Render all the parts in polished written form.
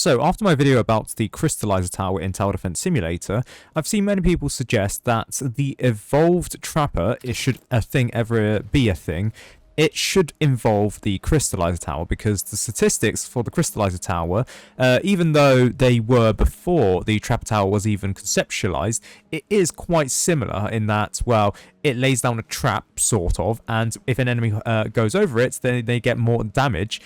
So, after my video about the Crystallizer tower in Tower Defense Simulator, I've seen many people suggest that the evolved trapper, should a thing ever be a thing, it should involve the Crystallizer tower, because the statistics for the Crystallizer tower, even though they were before the trapper tower was even conceptualized, it is quite similar in that, well, it lays down a trap, sort of, and if an enemy goes over it, then they get more damage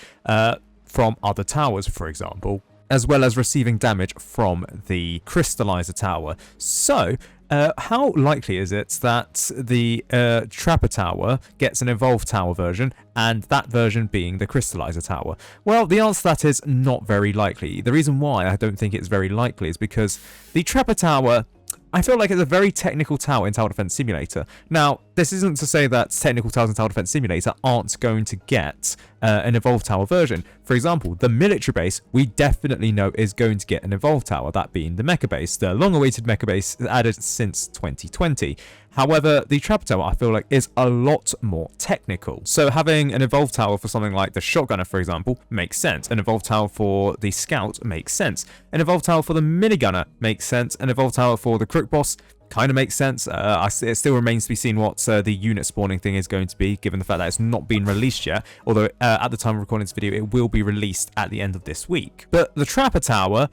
from other towers, for example, as well as receiving damage from the Crystallizer tower. So, how likely is it that the Trapper Tower gets an Evolved Tower version, and that version being the Crystallizer Tower? Well, the answer to that is not very likely. The reason why I don't think it's very likely is because the Trapper Tower, I feel like it's a very technical tower in Tower Defense Simulator. Now, this isn't to say that technical towers in Tower Defense Simulator aren't going to get an Evolved Tower version. For example, the military base, we definitely know is going to get an Evolved Tower, that being the Mecha Base, the long-awaited Mecha Base added since 2020. However, the Trapper Tower, I feel like, is a lot more technical. So having an Evolved Tower for something like the Shotgunner, for example, makes sense. An Evolved Tower for the Scout makes sense. An Evolved Tower for the Minigunner makes sense. An Evolved Tower for the Crook Boss kind of makes sense. It still remains to be seen what the unit spawning thing is going to be, given the fact that it's not been released yet, although at the time of recording this video, it will be released at the end of this week. But the Trapper Tower,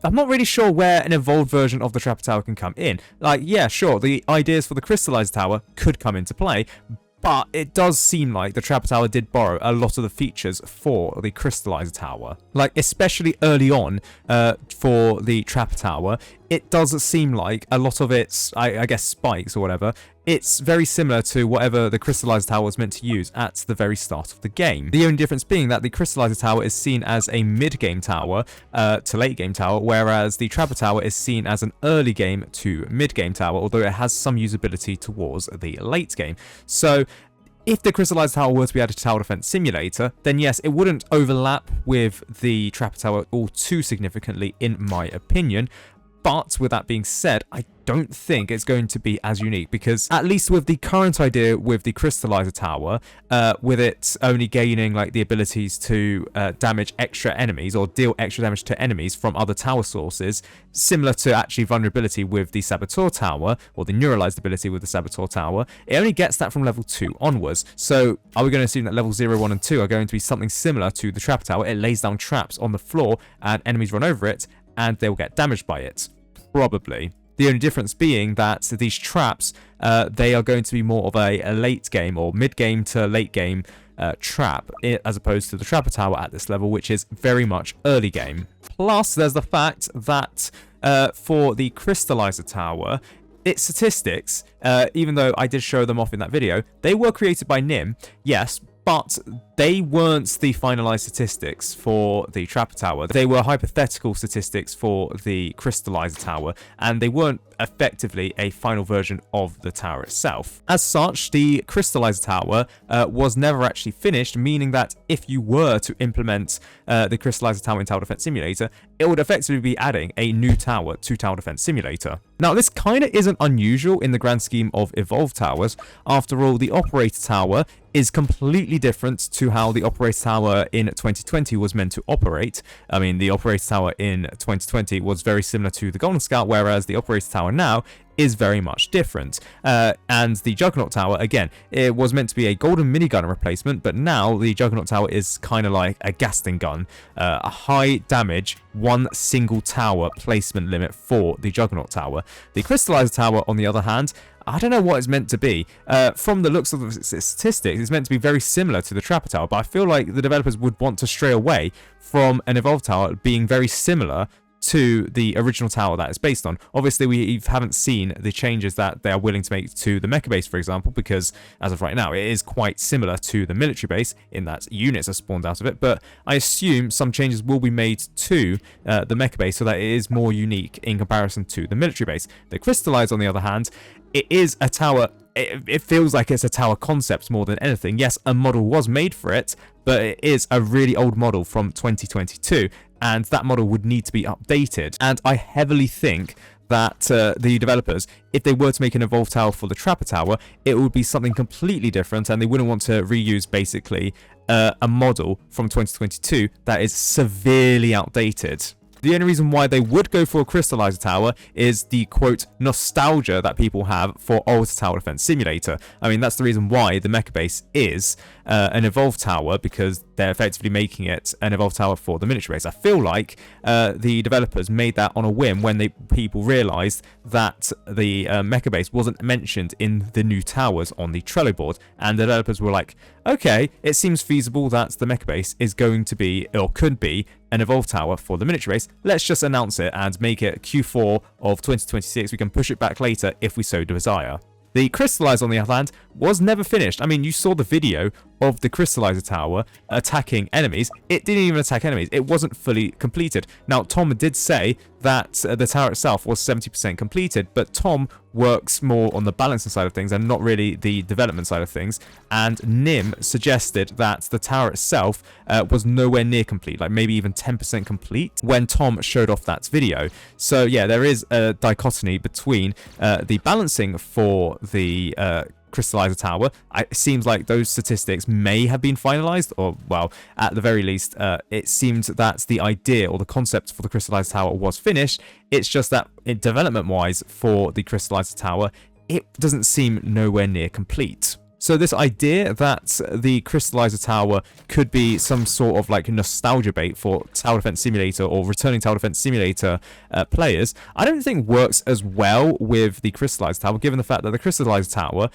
I'm not really sure where an evolved version of the Trapper Tower can come in. Like, yeah, sure, the ideas for the Crystallizer Tower could come into play, but it does seem like the Trapper Tower did borrow a lot of the features for the Crystallizer Tower. Like, especially early on for the Trapper Tower, it does seem like a lot of its, I guess, spikes or whatever, it's very similar to whatever the Crystallizer Tower was meant to use at the very start of the game. The only difference being that the Crystallizer Tower is seen as a mid-game tower to late-game tower, whereas the Trapper Tower is seen as an early-game to mid-game tower, although it has some usability towards the late game. So, if the Crystallizer Tower were to be added to Tower Defense Simulator, then yes, it wouldn't overlap with the Trapper Tower all too significantly, in my opinion. But with that being said, I don't think it's going to be as unique, because at least with the current idea with the Crystallizer Tower, with it only gaining like the abilities to damage extra enemies or deal extra damage to enemies from other tower sources, similar to actually vulnerability with the Saboteur Tower, or the neuralized ability with the Saboteur Tower, it only gets that from level 2 onwards. So are we going to assume that level 0, 1 and 2 are going to be something similar to the Trapper Tower? It lays down traps on the floor and enemies run over it and they'll get damaged by it. Probably. The only difference being that these traps, they are going to be more of a late game or mid game to late game trap, as opposed to the Trapper Tower at this level, which is very much early game. Plus, there's the fact that for the Crystallizer Tower, its statistics, even though I did show them off in that video, they were created by Nim, yes, but they weren't the finalized statistics for the Trapper Tower. They were hypothetical statistics for the Crystallizer Tower, and they weren't effectively a final version of the tower itself. As such, the Crystallizer Tower was never actually finished, meaning that if you were to implement the Crystallizer Tower in Tower Defense Simulator, it would effectively be adding a new tower to Tower Defense Simulator. Now, this kind of isn't unusual in the grand scheme of evolved towers. After all, the Operator Tower is completely different to how the Operator Tower in 2020 was meant to operate. I mean, the Operator Tower in 2020 was very similar to the Golden Scout, whereas the Operator Tower now is very much different. And the Juggernaut Tower, again, it was meant to be a golden minigun replacement, but now the Juggernaut Tower is kind of like a Gatling gun, a high damage, one single tower placement limit for the Juggernaut Tower. The Crystallizer Tower, on the other hand, I don't know what it's meant to be. From the looks of the statistics, it's meant to be very similar to the Trapper Tower, but I feel like the developers would want to stray away from an Evolved Tower being very similar to the original tower that it's based on. Obviously, we haven't seen the changes that they are willing to make to the Mecha Base, for example, because as of right now, it is quite similar to the military base in that units are spawned out of it, but I assume some changes will be made to the Mecha Base so that it is more unique in comparison to the military base. The Crystallizer, on the other hand, it is a tower. It feels like it's a tower concept more than anything. Yes, a model was made for it, but it is a really old model from 2022, and that model would need to be updated. And I heavily think that the developers, if they were to make an evolved tower for the Trapper Tower, it would be something completely different, and they wouldn't want to reuse basically a model from 2022 that is severely outdated. The only reason why they would go for a Crystallizer tower is the, quote, nostalgia that people have for old Tower Defense Simulator. I mean, that's the reason why the mecha base is an evolved tower, because they're effectively making it an evolved tower for the miniature base. I feel like the developers made that on a whim when people realized that the mecha base wasn't mentioned in the new towers on the Trello board, and the developers were like, okay, it seems feasible that the mecha base is going to be, or could be, an evolved tower for the miniature base. Let's just announce it and make it Q4 of 2026. We can push it back later if we so desire. The Crystallizer, on the other hand, was never finished. I mean, you saw the video of the Crystallizer tower attacking enemies. It didn't even attack enemies. It wasn't fully completed. Now, Tom did say that the tower itself was 70% completed, but Tom works more on the balancing side of things and not really the development side of things. And Nim suggested that the tower itself was nowhere near complete, like maybe even 10% complete when Tom showed off that video. So yeah, there is a dichotomy between the balancing for the Crystallizer tower. It seems like those statistics may have been finalized, or well, at the very least, it seems that the idea or the concept for the Crystallizer tower was finished. It's just that development wise for the Crystallizer tower, it doesn't seem nowhere near complete. So this idea that the Crystallizer tower could be some sort of like nostalgia bait for Tower Defense Simulator or returning Tower Defense Simulator players, I don't think works as well with the Crystallizer tower, given the fact that the Crystallizer tower,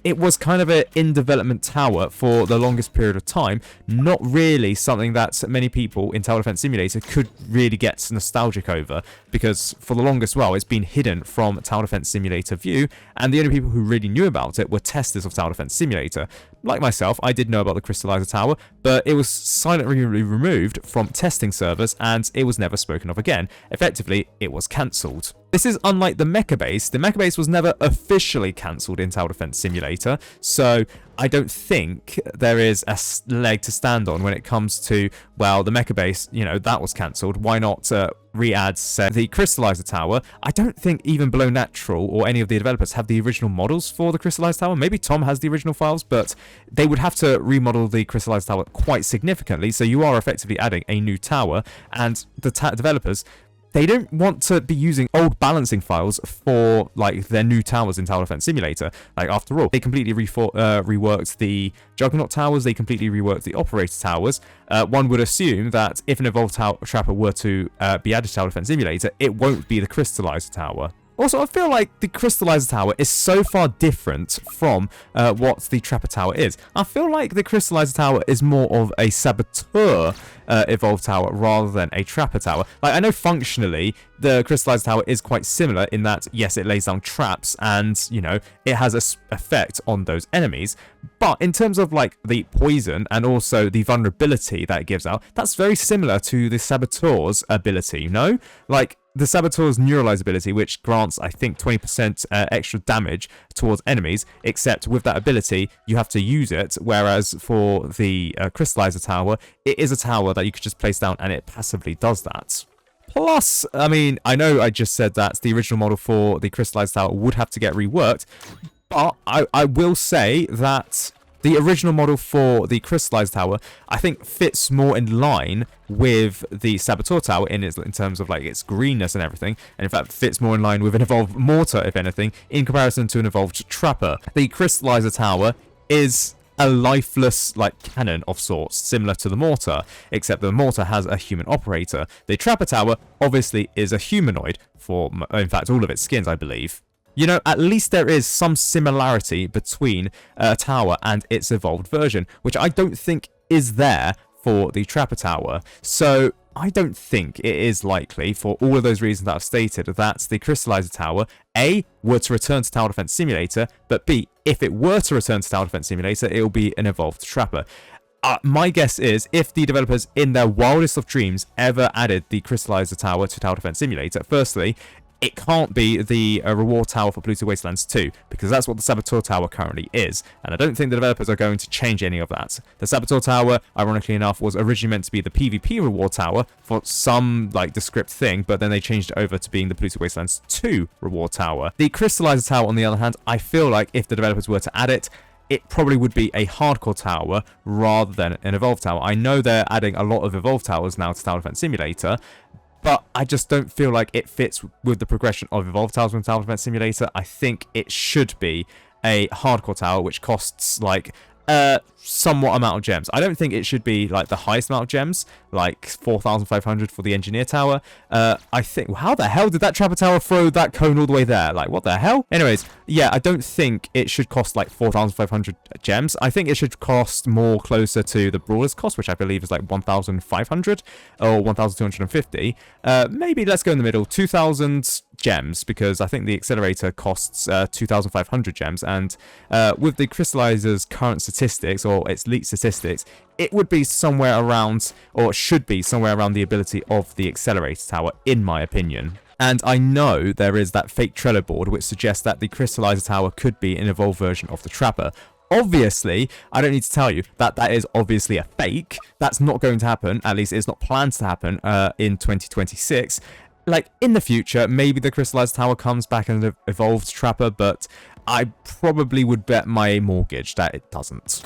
it was kind of an in-development tower for the longest period of time, not really something that many people in Tower Defense Simulator could really get nostalgic over, because for the longest while it's been hidden from Tower Defense Simulator view, and the only people who really knew about it were testers of Tower Defense Simulator. Like myself, I did know about the Crystallizer tower, but it was silently removed from testing servers, and it was never spoken of again. Effectively, it was cancelled. This is unlike the mecha base. The mecha base was never officially cancelled in Tower Defense Simulator, so I don't think there is a leg to stand on when it comes to, well, the mecha base, you know, that was cancelled. Why not re-add the Crystallizer tower? I don't think even Below Natural or any of the developers have the original models for the Crystallizer tower. Maybe Tom has the original files, but they would have to remodel the Crystallizer tower quite significantly, so you are effectively adding a new tower, and the developers, they don't want to be using old balancing files for like their new towers in Tower Defense Simulator. Like, after all, they completely reworked the Juggernaut towers, they completely reworked the Operator towers. One would assume that if an evolved Trapper were to be added to Tower Defense Simulator, it won't be the Crystallizer tower. Also, I feel like the Crystallizer tower is so far different from what the Trapper tower is. I feel like the Crystallizer tower is more of a Saboteur evolved tower rather than a Trapper tower. Like, I know functionally the Crystallizer tower is quite similar in that, yes, it lays down traps and, you know, it has an effect on those enemies. But in terms of like the poison and also the vulnerability that it gives out, that's very similar to the Saboteur's ability, you know? Like, the Saboteur's Neuralize ability, which grants, I think, 20% extra damage towards enemies, except with that ability, you have to use it, whereas for the Crystallizer tower, it is a tower that you could just place down and it passively does that. Plus, I mean, I know I just said that the original model for the Crystallizer tower would have to get reworked, but I will say that the original model for the Crystallizer tower, I think, fits more in line with the Saboteur tower in terms of like its greenness and everything, and in fact fits more in line with an evolved Mortar, if anything, in comparison to an evolved Trapper. The Crystallizer tower is a lifeless like cannon of sorts, similar to the Mortar, except the Mortar has a human operator. The Trapper tower obviously is a humanoid for, in fact, all of its skins, I believe. You know, at least there is some similarity between a tower and its evolved version, which I don't think is there for the Trapper tower. So I don't think it is likely, for all of those reasons that I've stated, that the Crystallizer tower, A, were to return to Tower Defense Simulator, but B, if it were to return to Tower Defense Simulator, it will be an evolved Trapper. My guess is, if the developers in their wildest of dreams ever added the Crystallizer tower to Tower Defense Simulator, firstly, it can't be the reward tower for Polluted Wastelands 2, because that's what the Saboteur Tower currently is, and I don't think the developers are going to change any of that. The Saboteur Tower, ironically enough, was originally meant to be the PvP reward tower for some, like, Descript thing, but then they changed it over to being the Polluted Wastelands 2 reward tower. The Crystallizer Tower, on the other hand, I feel like if the developers were to add it, it probably would be a hardcore tower rather than an evolved tower. I know they're adding a lot of evolved towers now to Tower Defense Simulator, but I just don't feel like it fits with the progression of evolved towers in Tower Defense Simulator. I think it should be a hardcore tower, which costs like somewhat amount of gems. I don't think it should be like the highest amount of gems, like 4,500 for the engineer tower. I think, how the hell did that trapper tower throw that cone all the way there? Like, what the hell? Anyways, yeah, I don't think it should cost like 4,500 gems. I think it should cost more closer to the brawler's cost, which I believe is like 1,500 or 1,250. Maybe let's go in the middle, 2,000 gems, because I think the accelerator costs 2,500 gems, and with the Crystallizer's current statistics, or its leaked statistics, it would be somewhere around, or should be somewhere around the ability of the accelerator tower, in my opinion. And I know there is that fake Trello board which suggests that the Crystallizer Tower could be an evolved version of the Trapper. Obviously, I don't need to tell you that that is obviously a fake. That's not going to happen, at least it's not planned to happen in 2026. Like, in the future, maybe the Crystallizer Tower comes back as an evolved Trapper, but I probably would bet my mortgage that it doesn't.